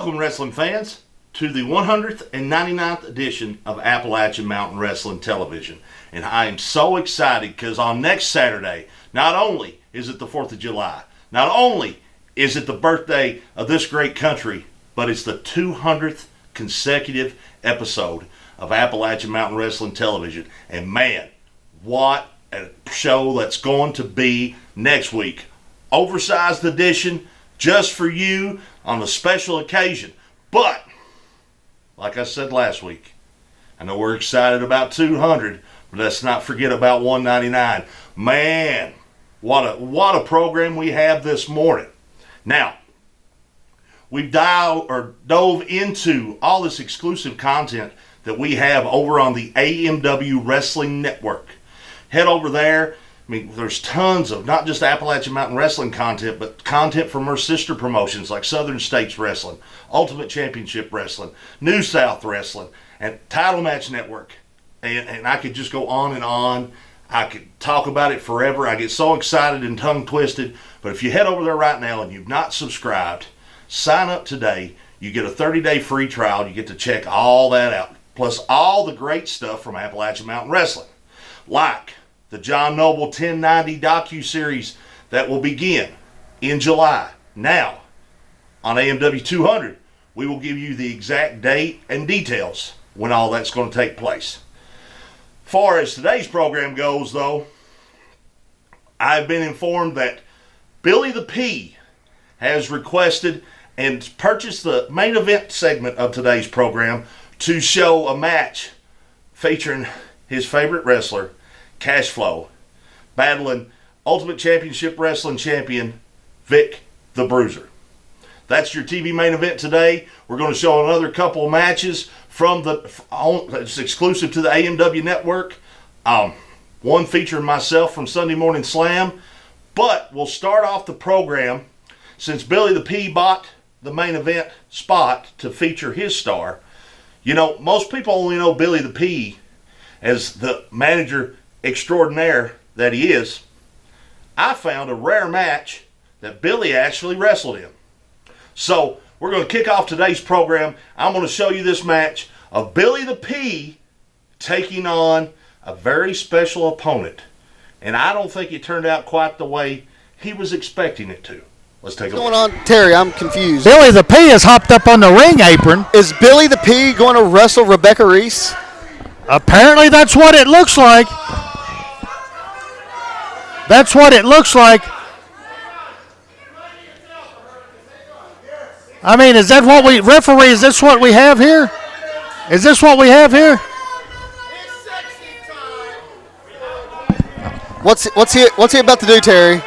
Welcome, wrestling fans, to the 199th edition of Appalachian Mountain Wrestling Television. And I am so excited because on next Saturday, not only is it the 4th of July, not only is it the birthday of this great country, but it's the 200th consecutive episode of Appalachian Mountain Wrestling Television. And man, what a show that's going to be next week. Oversized edition just for you on a special occasion. But, like I said last week, I know we're excited about 200, but let's not forget about 199. Man, what a program we have this morning. Now, we've dove into all this exclusive content that we have over on the AMW Wrestling Network. Head over there. I mean, there's tons of not just Appalachian Mountain Wrestling content, but content from our sister promotions like Southern States Wrestling, Ultimate Championship Wrestling, New South Wrestling, and Title Match Network. And I could just go on and on. I could talk about it forever. I get so excited and tongue-twisted. But if you head over there right now and you've not subscribed, sign up today. You get a 30-day free trial. You get to check all that out, plus all the great stuff from Appalachian Mountain Wrestling, like the John Noble 1090 docuseries that will begin in July. Now, on AMW 200, we will give you the exact date and details when all that's going to take place. Far as today's program goes, though, I've been informed that Billy the P has requested and purchased the main event segment of today's program to show a match featuring his favorite wrestler, Cashflo, battling Ultimate Championship Wrestling Champion Vic The Bruiser. That's your TV main event today. We're going to show another couple of matches from it's exclusive to the AMW Network. One featuring myself from Sunday Morning Slam. But we'll start off the program, since Billy the P bought the main event spot to feature his star. You know, most people only know Billy the P as the manager extraordinaire that he is. I found a rare match that Billy actually wrestled in. So we're going to kick off today's program. I'm going to show you this match of Billy the P taking on a very special opponent. And I don't think it turned out quite the way he was expecting it to. Let's take a look. What's going on, Terry? I'm confused. Billy the P has hopped up on the ring apron. Is Billy the P going to wrestle Rebecca Reece? Apparently that's what it looks like. That's what it looks like. I mean, is that what we, referee, is this what we have here? Is this what we have here? What's he about to do, Terry?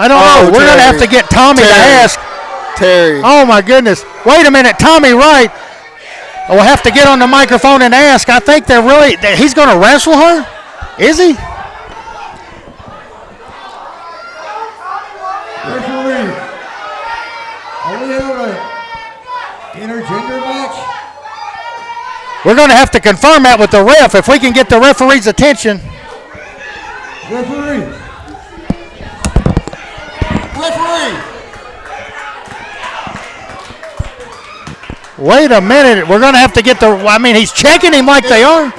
I don't know. We're going to have to get Tommy to ask. Terry. Oh, my goodness. Wait a minute. Tommy Wright. We'll have to get on the microphone and ask. I think he's going to wrestle her? Is he? Referee, are we having an intergender match? We're going to have to confirm that with the ref if we can get the referee's attention. Referee. Wait a minute. We're going to have to get he's checking him like they are.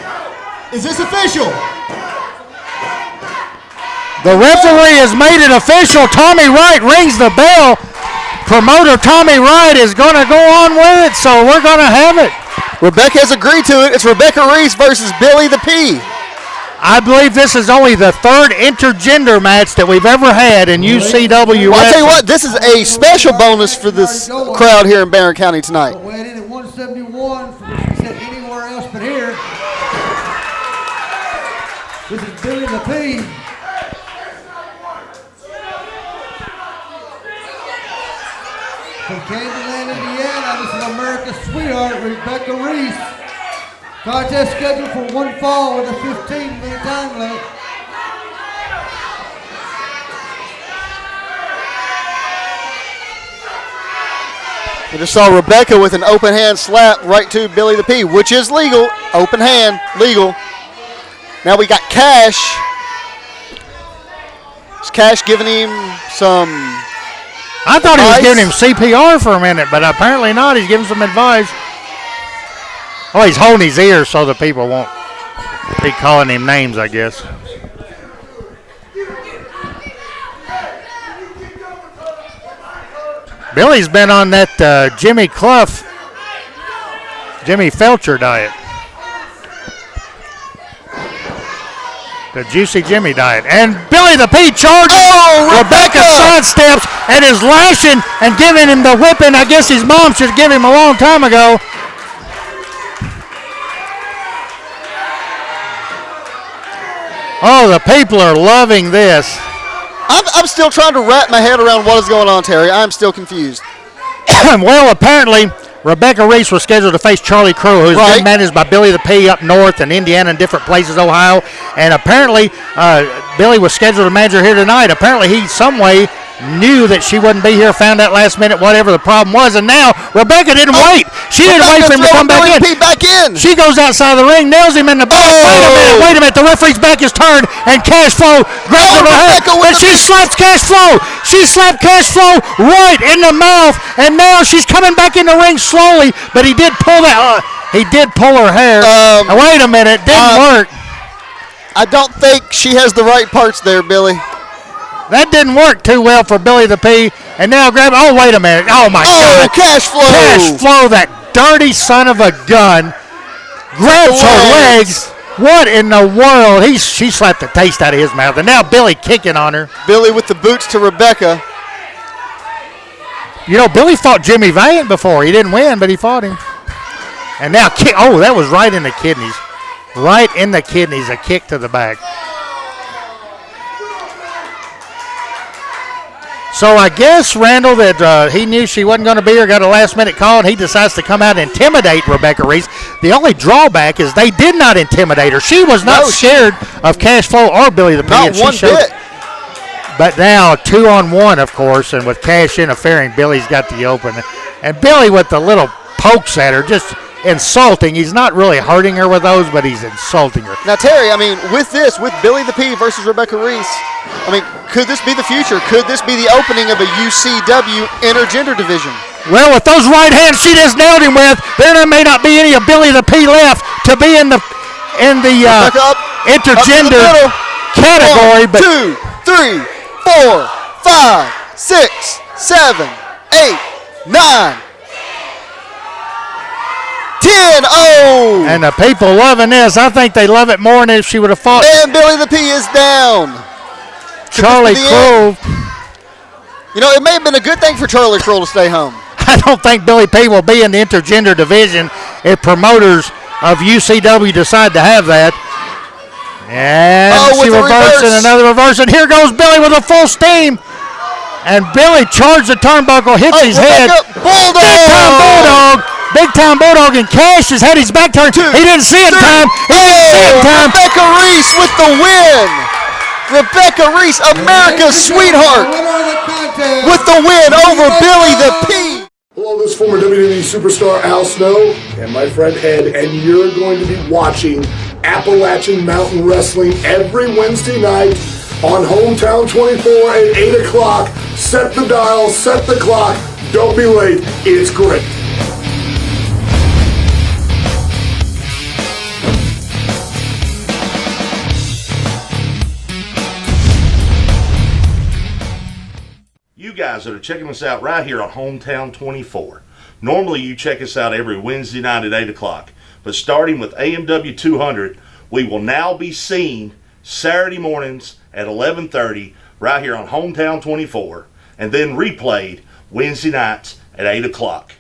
Is this official? The referee has made it official. Tommy Wright rings the bell. Promoter Tommy Wright is going to go on with it, so we're going to have it. Rebecca has agreed to it. It's Rebecca Reece versus Billy the P. I believe this is only the third intergender match that we've ever had in UCW. Well, I'll tell you what, this is a special bonus for this crowd here in Barren County tonight. Weighing in at 171, for which we said anywhere else but here. This is Billy the P. From Candyland, Indiana, this is America's sweetheart, Rebecca Reece. Contest scheduled for one fall with a 15-minute time limit. We just saw Rebecca with an open hand slap right to Billy the P, which is legal. Open hand, legal. Now we got Cash. Is Cash giving him some I thought he was Advice? giving him CPR for a minute, but apparently not. He's giving some advice. Oh, he's holding his ears so the people won't be calling him names, I guess. Billy's been on that Jimmy Felcher diet. The Juicy Jimmy diet. And Billy the P charges. Oh, Rebecca sidesteps and is lashing and giving him the whipping I guess his mom should give him a long time ago. Oh, the people are loving this. I'm still trying to wrap my head around what is going on, Terry. I'm still confused. Well, apparently, Rebecca Reece was scheduled to face Charlie Crow, who's been managed by Billy the P up north in Indiana and different places, Ohio. And apparently, Billy was scheduled to manage her here tonight. Apparently, he some way knew that she wouldn't be here, found out last minute whatever the problem was, and now Rebecca didn't wait. She didn't wait for him to come back in. She goes outside the ring, nails him in the back. Wait a minute. The referee's back is turned, and Cashflo grabs her head, and she slaps Cashflo. She slapped Cashflo right in the mouth, and now she's coming back in the ring slowly, but he did pull that. He did pull her hair. Wait a minute, didn't work. I don't think she has the right parts there, Billy. That didn't work too well for Billy the P. And now oh, wait a minute. Oh, my God. Cashflo. Cashflo, that dirty son of a gun, grabs her legs. What in the world? She slapped the taste out of his mouth. And now Billy kicking on her. Billy with the boots to Rebecca. You know, Billy fought Jimmy Valiant before. He didn't win, but he fought him. And now that was right in the kidneys. Right in the kidneys, a kick to the back. So I guess, Randall, that he knew she wasn't going to be here, got a last-minute call, and he decides to come out and intimidate Rebecca Reece. The only drawback is they did not intimidate her. She was not scared of Cashflow or Billy the P. Not one bit. But now 2-on-1, of course, and with Cash interfering, Billy's got the open. And Billy with the little pokes at her, just insulting. He's not really hurting her with those, but he's insulting her. Now, Terry, I mean, with Billy the P versus Rebecca Reece, I mean, could this be the future? Could this be the opening of a UCW intergender division? Well, with those right hands she just nailed him with, there may not be any of Billy the P left to be in the intergender category. 1, 2, 3, 4, 5, 6, 7, 8, 9. 10-0. And the people loving this. I think they love it more than if she would have fought. And Billy the P is down. Charlie Crow. You know, it may have been a good thing for Charlie Crow to stay home. I don't think Billy P will be in the intergender division if promoters of UCW decide to have that. And she reverses another reverse. And here goes Billy with a full steam. And Billy charged the turnbuckle, hits his head. Bulldog. Big-time Bulldog. Big-time Bulldog, and Cash has had his back turned. He didn't see it in time. Rebecca Reece with the win. Rebecca Reece, America's sweetheart, with the win over Billy the P. Hello, this is former WWE superstar Al Snow and my friend Ed, and you're going to be watching Appalachian Mountain Wrestling every Wednesday night on Hometown 24 at 8 o'clock. Set the dial, set the clock. Don't be late. It's great. You guys that are checking us out right here on Hometown 24. Normally you check us out every Wednesday night at 8 o'clock. But starting with AMW 200, we will now be seen Saturday mornings at 11:30 right here on Hometown 24. And then replayed Wednesday nights at 8 o'clock.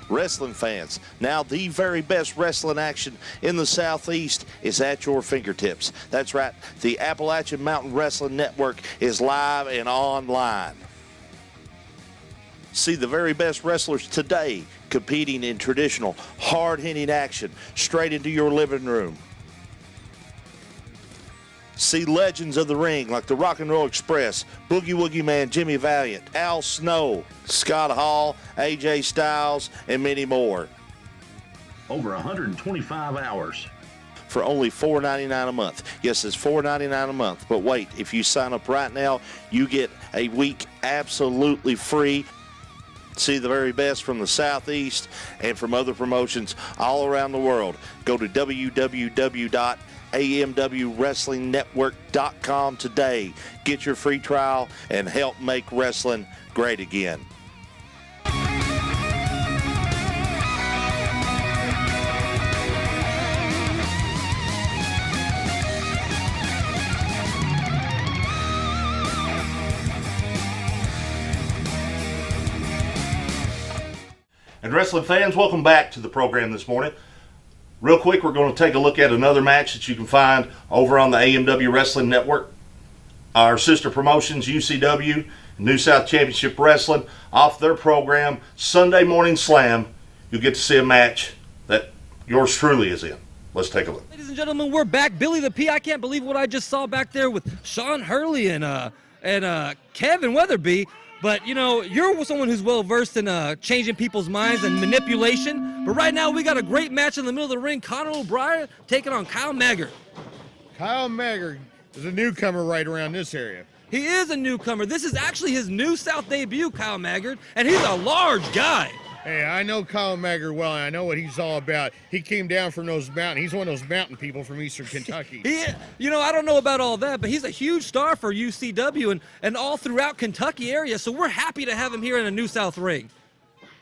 Wrestling fans, now the very best wrestling action in the Southeast is at your fingertips. That's right, the Appalachian Mountain Wrestling Network is live and online. See the very best wrestlers today competing in traditional, hard-hitting action straight into your living room. See legends of the ring like the Rock and Roll Express, Boogie Woogie Man Jimmy Valiant, Al Snow, Scott Hall, AJ Styles, and many more. Over 125 hours. for only $4.99 a month. Yes, it's $4.99 a month. But wait, if you sign up right now, you get a week absolutely free. See the very best from the Southeast and from other promotions all around the world. Go to www.amwwrestlingnetwork.com today. Get your free trial and help make wrestling great again. And wrestling fans, welcome back to the program this morning. Real quick, we're going to take a look at another match that you can find over on the AMW Wrestling Network. Our sister promotions, UCW, New South Championship Wrestling, off their program, Sunday Morning Slam. You'll get to see a match that yours truly is in. Let's take a look. Ladies and gentlemen, we're back. Billy the P, I can't believe what I just saw back there with Sean Hurley and Kevin Weatherby. But, you know, you're someone who's well-versed in changing people's minds and manipulation. But right now we got a great match in the middle of the ring. Conor O'Brien taking on Kyle Maggard. Kyle Maggard is a newcomer right around this area. He is a newcomer. This is actually his New South debut, Kyle Maggard, and he's a large guy. Hey, I know Kyle Maggard well, and I know what he's all about. He came down from those mountains. He's one of those mountain people from eastern Kentucky. You know, I don't know about all that, but he's a huge star for UCW and all throughout Kentucky area, so we're happy to have him here in a New South ring.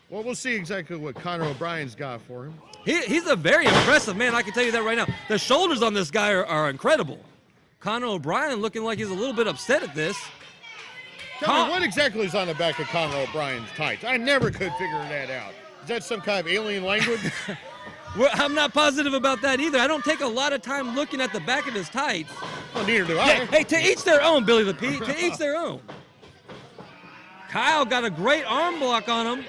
Well, we'll see exactly what Conor O'Brien's got for him. He's a very impressive man, I can tell you that right now. The shoulders on this guy are incredible. Conor O'Brien looking like he's a little bit upset at this. Tell me, what exactly is on the back of Conor O'Brien's tights? I never could figure that out. Is that some kind of alien language? Well, I'm not positive about that either. I don't take a lot of time looking at the back of his tights. Well, neither do I. Hey, to each their own, Billy the P. To each their own. Kyle got a great arm block on him.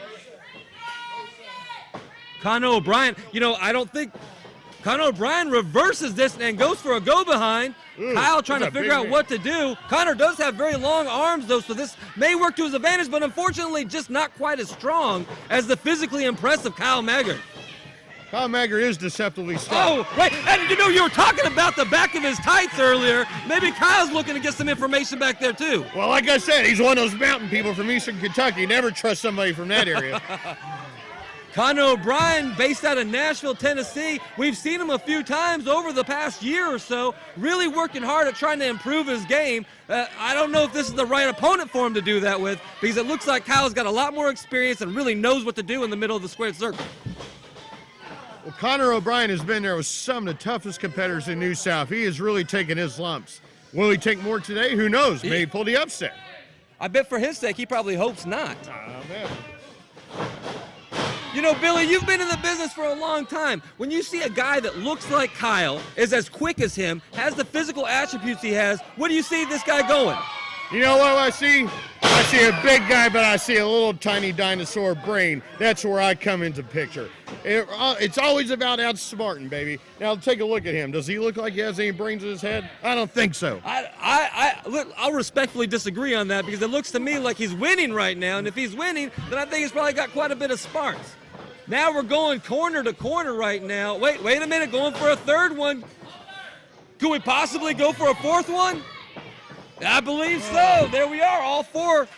Conor O'Brien, you know, I don't think Conor O'Brien reverses this and goes for a go-behind. Kyle trying to figure out what to do. Conor does have very long arms, though, so this may work to his advantage, but unfortunately just not quite as strong as the physically impressive Kyle Maggard. Kyle Maggard is deceptively strong. Oh, right, and you know, you were talking about the back of his tights earlier. Maybe Kyle's looking to get some information back there, too. Well, like I said, he's one of those mountain people from eastern Kentucky. Never trust somebody from that area. Conor O'Brien, based out of Nashville, Tennessee. We've seen him a few times over the past year or so, really working hard at trying to improve his game. I don't know if this is the right opponent for him to do that with, because it looks like Kyle's got a lot more experience and really knows what to do in the middle of the squared circle. Well, Conor O'Brien has been there with some of the toughest competitors in New South. He has really taken his lumps. Will he take more today? Who knows? Maybe pull the upset. I bet for his sake, he probably hopes not. Man. You know, Billy, you've been in the business for a long time. When you see a guy that looks like Kyle, is as quick as him, has the physical attributes he has, what do you see this guy going? You know what I see? I see a big guy, but I see a little tiny dinosaur brain. That's where I come into picture. It's always about outsmarting, baby. Now, take a look at him. Does he look like he has any brains in his head? I don't think so. Look, I'll respectfully disagree on that, because it looks to me like he's winning right now, and if he's winning, then I think he's probably got quite a bit of sparks. Now we're going corner to corner right now. Wait a minute, going for a third one. Could we possibly go for a fourth one? I believe so. There we are, all four.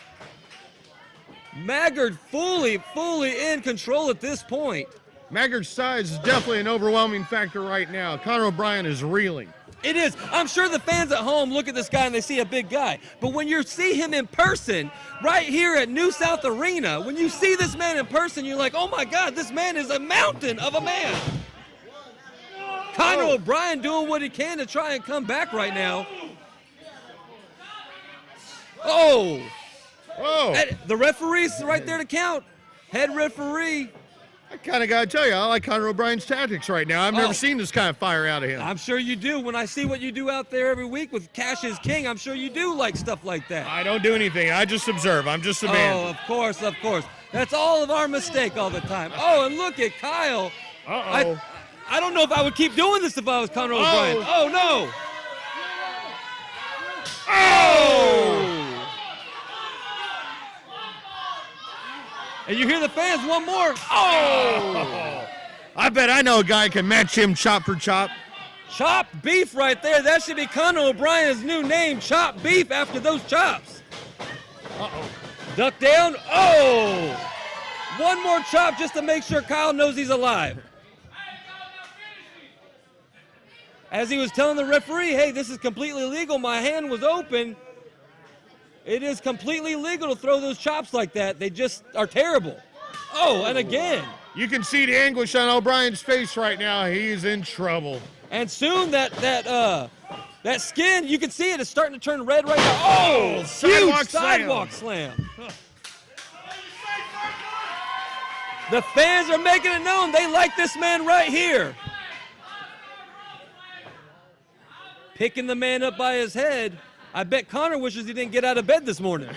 Maggard fully in control at this point. Maggard's size is definitely an overwhelming factor right now. Conor O'Brien is reeling. It is. I'm sure the fans at home look at this guy and they see a big guy. But when you see him in person, right here at New South Arena, when you see this man in person, you're like, oh my God, this man is a mountain of a man. Conor O'Brien doing what he can to try and come back right now. Oh. The referee's right there to count. Head referee. I kind of got to tell you, I like Conor O'Brien's tactics right now. I've never seen this kind of fire out of him. I'm sure you do. When I see what you do out there every week with Cash is King, I'm sure you do like stuff like that. I don't do anything. I just observe. I'm just a man. Oh, of course. That's all of our mistake all the time. Oh, and look at Kyle. Uh-oh. I don't know if I would keep doing this if I was Conor O'Brien. Oh, no. Oh! And you hear the fans, one more. Oh! I bet I know a guy can match him chop for chop. Chop beef right there. That should be Conor O'Brien's new name, Chop Beef, after those chops. Uh-oh. Duck down. Oh! One more chop just to make sure Kyle knows he's alive. As he was telling the referee, hey, this is completely legal. My hand was open. It is completely legal to throw those chops like that. They just are terrible. Oh, and again. You can see the anguish on O'Brien's face right now. He's in trouble. And soon that skin, you can see it is starting to turn red right now. Oh, huge sidewalk slam. The fans are making it known they like this man right here. Picking the man up by his head. I bet Conor wishes he didn't get out of bed this morning.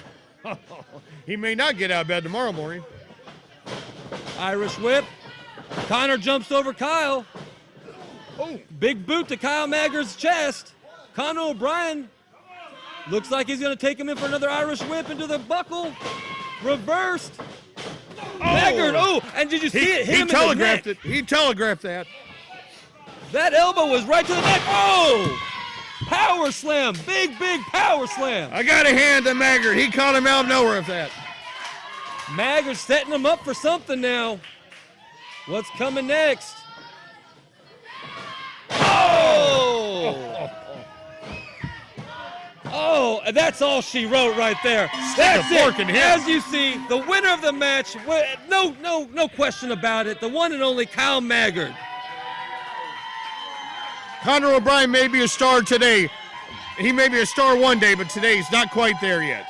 He may not get out of bed tomorrow morning. Irish whip. Conor jumps over Kyle. Oh, big boot to Kyle Maggard's chest. Conor O'Brien looks like he's going to take him in for another Irish whip into the buckle. Reversed. Oh. Maggard, and did you see it hit him in the neck? He telegraphed that. That elbow was right to the neck. Oh! Power slam, big power slam. I got a hand to Maggard. He caught him out of nowhere with that. Maggard setting him up for something now. What's coming next? Oh! Oh, that's all she wrote right there. That's it. As you see, the winner of the match, no question about it, the one and only Kyle Maggard. Conor O'Brien may be a star today. He may be a star one day, but today he's not quite there yet.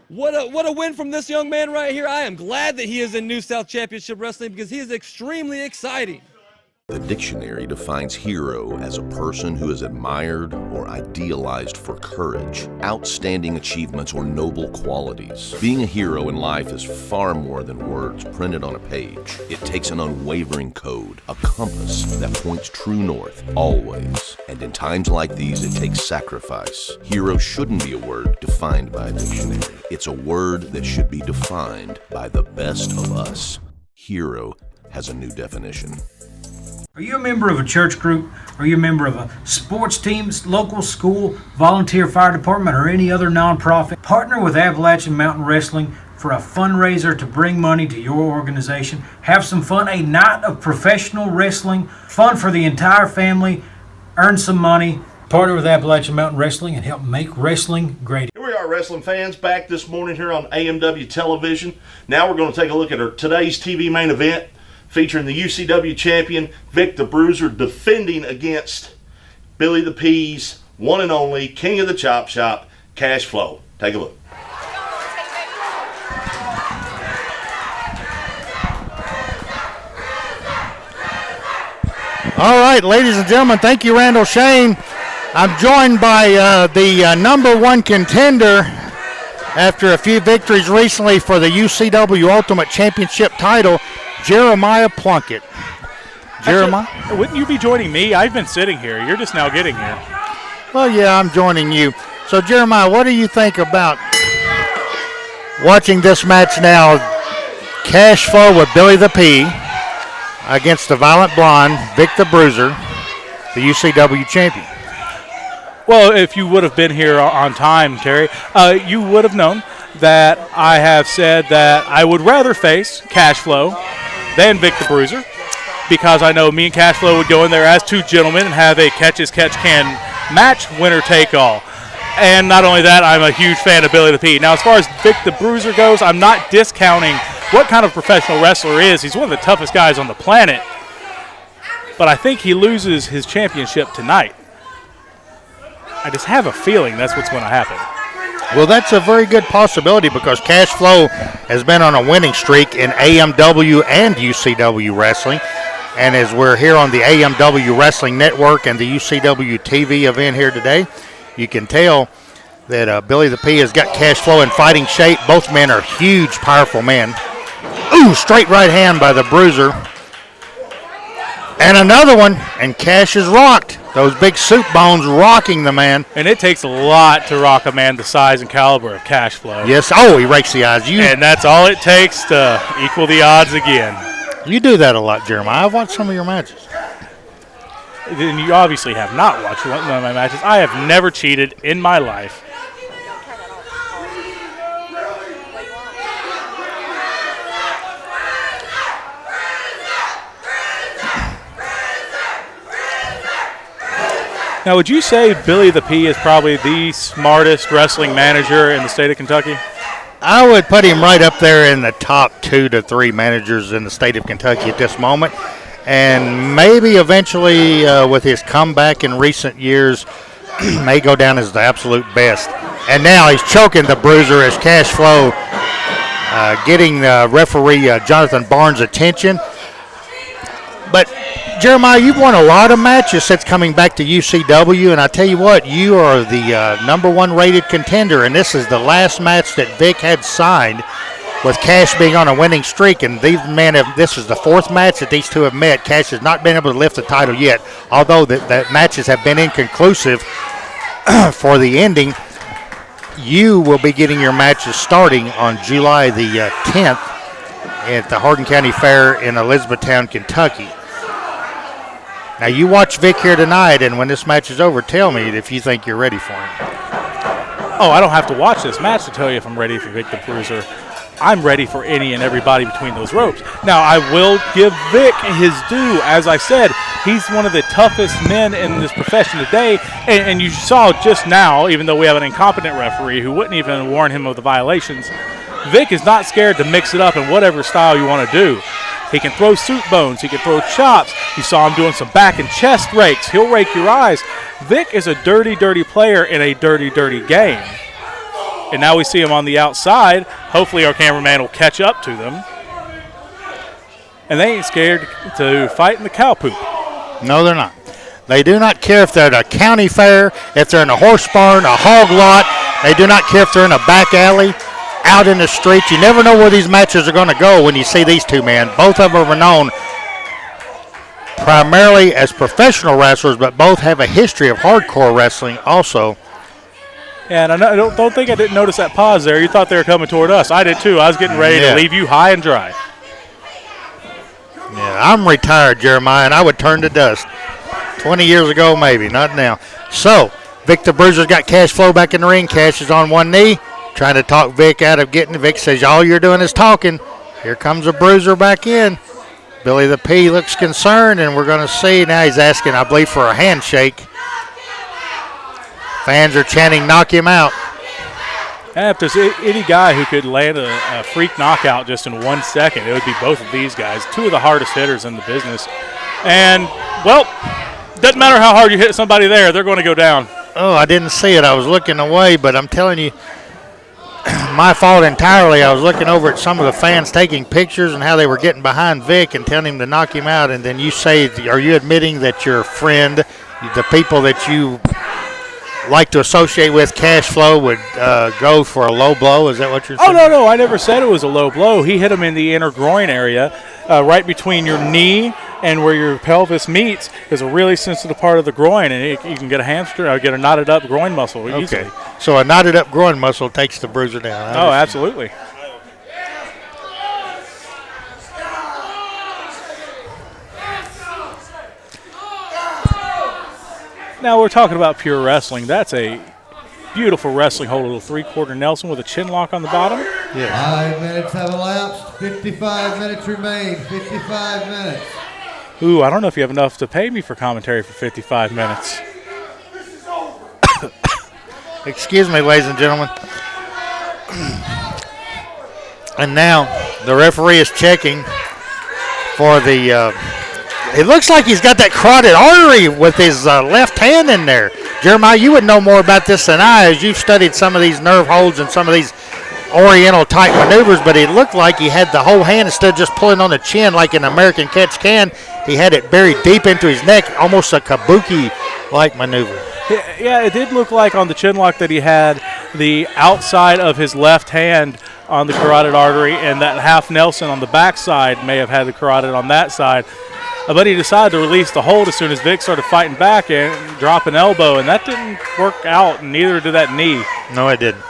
What a win from this young man right here. I am glad that he is in New South Championship Wrestling because he is extremely exciting. The dictionary defines hero as a person who is admired or idealized for courage, outstanding achievements, or noble qualities. Being a hero in life is far more than words printed on a page. It takes an unwavering code, a compass that points true north, always. And in times like these, it takes sacrifice. Hero shouldn't be a word defined by a dictionary. It's a word that should be defined by the best of us. Hero has a new definition. Are you a member of a church group? Are you a member of a sports team, local school, volunteer fire department, or any other nonprofit? Partner with Appalachian Mountain Wrestling for a fundraiser to bring money to your organization. Have some fun, a night of professional wrestling, fun for the entire family, earn some money. Partner with Appalachian Mountain Wrestling and help make wrestling great. Here we are, wrestling fans, back this morning here on AMW Television. Now we're going to take a look at today's TV main event, featuring the UCW champion, Vic The Bruiser, defending against Billy the P's one and only King of the Chop Shop, Cashflo. Take a look. All right, ladies and gentlemen, thank you, Randall Shane. I'm joined by the number one contender after a few victories recently for the UCW Ultimate Championship title, Jeremiah Plunkett. Jeremiah? Actually, wouldn't you be joining me? I've been sitting here. You're just now getting here. Well, yeah, I'm joining you. So, Jeremiah, what do you think about watching this match now? Cashflo with Billy the P against the Violent Blonde, Vic the Bruiser, the UCW champion. Well, if you would have been here on time, Terry, you would have known that I have said that I would rather face Cashflo than Vic the Bruiser, because I know me and Cashflo would go in there as two gentlemen and have a catch-as-catch-can match, winner-take-all. And not only that, I'm a huge fan of Billy the P. Now, as far as Vic the Bruiser goes, I'm not discounting what kind of professional wrestler he is. He's one of the toughest guys on the planet. But I think he loses his championship tonight. I just have a feeling that's what's going to happen. Well, that's a very good possibility because Cashflo has been on a winning streak in AMW and UCW wrestling. And as we're here on the AMW Wrestling Network and the UCW TV event here today, you can tell that Billy the P has got Cashflo in fighting shape. Both men are huge, powerful men. Ooh, straight right hand by the Bruiser. And another one, and Cash is rocked. Those big soup bones rocking the man. And it takes a lot to rock a man the size and caliber of Cashflo. Yes, oh, he rakes the odds. And that's all it takes to equal the odds again. You do that a lot, Jeremiah. I've watched some of your matches. Then you obviously have not watched one of my matches. I have never cheated in my life. Now, would you say Billy the P is probably the smartest wrestling manager in the state of Kentucky? I would put him right up there in the top 2 to 3 managers in the state of Kentucky at this moment. And maybe eventually, with his comeback in recent years, may go down as the absolute best. And now he's choking the Bruiser as Cashflo getting referee Jonathan Barnes' attention. But Jeremiah, you've won a lot of matches since coming back to UCW, and I tell you what, you are the number 1 rated contender, and this is the last match that Vic had signed with Cash being on a winning streak, and these men this is the 4th match that these two have met. Cash has not been able to lift the title yet, although the matches have been inconclusive for the ending. You will be getting your matches starting on July the 10th at the Hardin County Fair in Elizabethtown, Kentucky. Now, you watch Vic here tonight, and when this match is over, tell me if you think you're ready for him. Oh, I don't have to watch this match to tell you if I'm ready for Vic the Bruiser. I'm ready for any and everybody between those ropes. Now, I will give Vic his due. As I said, he's one of the toughest men in this profession today, and you saw just now, even though we have an incompetent referee who wouldn't even warn him of the violations, Vic is not scared to mix it up in whatever style you want to do. He can throw suit bones. He can throw chops. You saw him doing some back and chest rakes. He'll rake your eyes. Vic is a dirty, dirty player in a dirty, dirty game. And now we see him on the outside. Hopefully our cameraman will catch up to them. And they ain't scared to fight in the cow poop. No, they're not. They do not care if they're at a county fair, if they're in a horse barn, a hog lot. They do not care if they're in a back alley, out in the street. You never know where these matches are going to go when you see these two men. Both of them are known primarily as professional wrestlers, but both have a history of hardcore wrestling also. Yeah, and I don't think I didn't notice that pause there. You thought they were coming toward us. I did too. I was getting ready to leave you high and dry. Yeah, I'm retired, Jeremiah, and I would turn to dust. 20 years ago, maybe, not now. So, Vic the Bruiser's got Cashflo back in the ring. Cash is on one knee, trying to talk Vic out of getting. Vic says, all you're doing is talking. Here comes the Bruiser back in. Billy the P looks concerned, and we're going to see. Now he's asking, I believe, for a handshake. Fans are chanting, knock him out. And if there's any guy who could land a freak knockout just in 1 second, it would be both of these guys, two of the hardest hitters in the business. And, well, doesn't matter how hard you hit somebody there, they're going to go down. Oh, I didn't see it. I was looking away, but I'm telling you, my fault entirely. I was looking over at some of the fans taking pictures and how they were getting behind Vic and telling him to knock him out. And then you say, are you admitting that your friend, the people that you like to associate with Cashflo would go for a low blow? Is that what you're saying? Oh, no, I never said it was a low blow. He hit him in the inner groin area, right between your knee and where your pelvis meets is a really sensitive part of the groin, and you can get a hamstring or get a knotted up groin muscle easily. Okay, so a knotted up groin muscle takes the Bruiser down. Oh, absolutely. Now we're talking about pure wrestling. That's a beautiful wrestling hold, a little three-quarter Nelson with a chin lock on the bottom. Yeah. 5 minutes have elapsed. 55 minutes remain. 55 minutes. Ooh, I don't know if you have enough to pay me for commentary for 55 minutes. Excuse me, ladies and gentlemen. And now the referee is checking for the it looks like he's got that carotid artery with his left hand in there. Jeremiah, you would know more about this than I, as you've studied some of these nerve holds and some of these oriental-type maneuvers, but it looked like he had the whole hand instead of just pulling on the chin like an American catch can. He had it buried deep into his neck, almost a kabuki-like maneuver. Yeah, it did look like on the chin lock that he had the outside of his left hand on the carotid artery, and that half Nelson on the backside may have had the carotid on that side. But he decided to release the hold as soon as Vic started fighting back and drop an elbow, and that didn't work out, and neither did that knee. No, it didn't.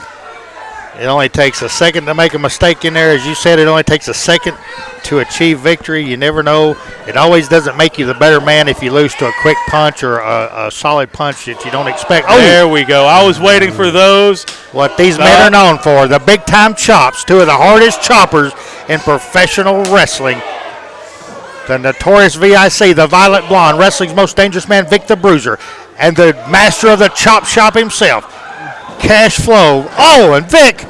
It only takes a second to make a mistake in there. As you said, it only takes a second to achieve victory. You never know. It always doesn't make you the better man if you lose to a quick punch or a solid punch that you don't expect. Oh, there we go. I was waiting for those. What these men are known for, the big-time chops, two of the hardest choppers in professional wrestling. The notorious VIC, the Violet Blonde, wrestling's most dangerous man, Vic The Bruiser, and the master of the chop shop himself, Cashflo. Oh, and Vic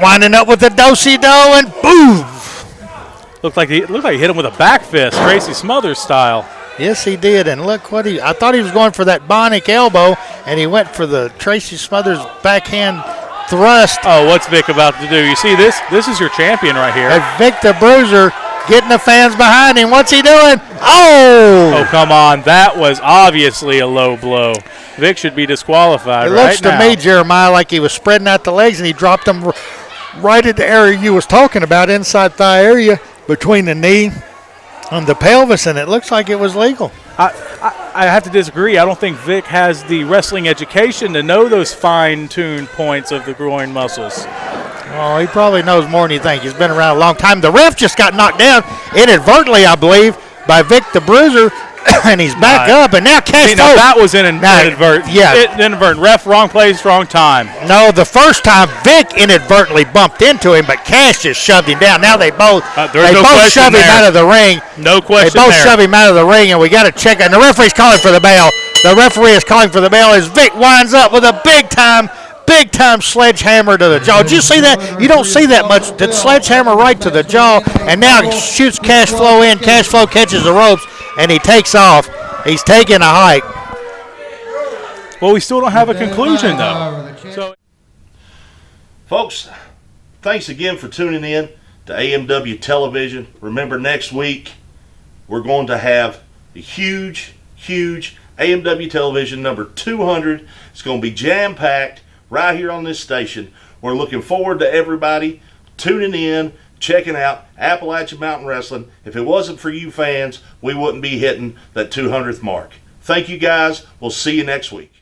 winding up with the do-si-do, and boom! Looked like he hit him with a back fist, Tracy Smothers style. Yes, he did, and look what I thought he was going for that bionic elbow, and he went for the Tracy Smothers backhand thrust. Oh, what's Vic about to do? You see this? This is your champion right here. And Vic The Bruiser getting the fans behind him. What's he doing? Oh! Oh, come on. That was obviously a low blow. Vic should be disqualified right now. It looks to me, Jeremiah, like he was spreading out the legs, and he dropped them right at the area you was talking about, inside thigh area between the knee and the pelvis, and it looks like it was legal. I have to disagree. I don't think Vic has the wrestling education to know those fine-tuned points of the groin muscles. Oh, he probably knows more than you think. He's been around a long time. The ref just got knocked down inadvertently, I believe, by Vic The Bruiser, and he's back up, and now Cashflo. That was inadvertent. Yeah. Inadvertent. Ref, wrong place, wrong time. No, the first time Vic inadvertently bumped into him, but Cash just shoved him down. Now they both shove him out of the ring. No question. They both shove him out of the ring, and we got to check it. And the referee's calling for the bell. The referee is calling for the bell as Vic winds up with a big-time sledgehammer to the jaw. Did you see that? You don't see that much. The sledgehammer right to the jaw, and now he shoots Cashflo in. Cashflo catches the ropes, and he takes off. He's taking a hike. Well, we still don't have a conclusion, though. So, folks, thanks again for tuning in to AMW Television. Remember, next week we're going to have a huge AMW Television number 200. It's going to be jam-packed right here on this station. We're looking forward to everybody tuning in, checking out Appalachian Mountain Wrestling. If it wasn't for you fans, we wouldn't be hitting that 200th mark. Thank you guys. We'll see you next week.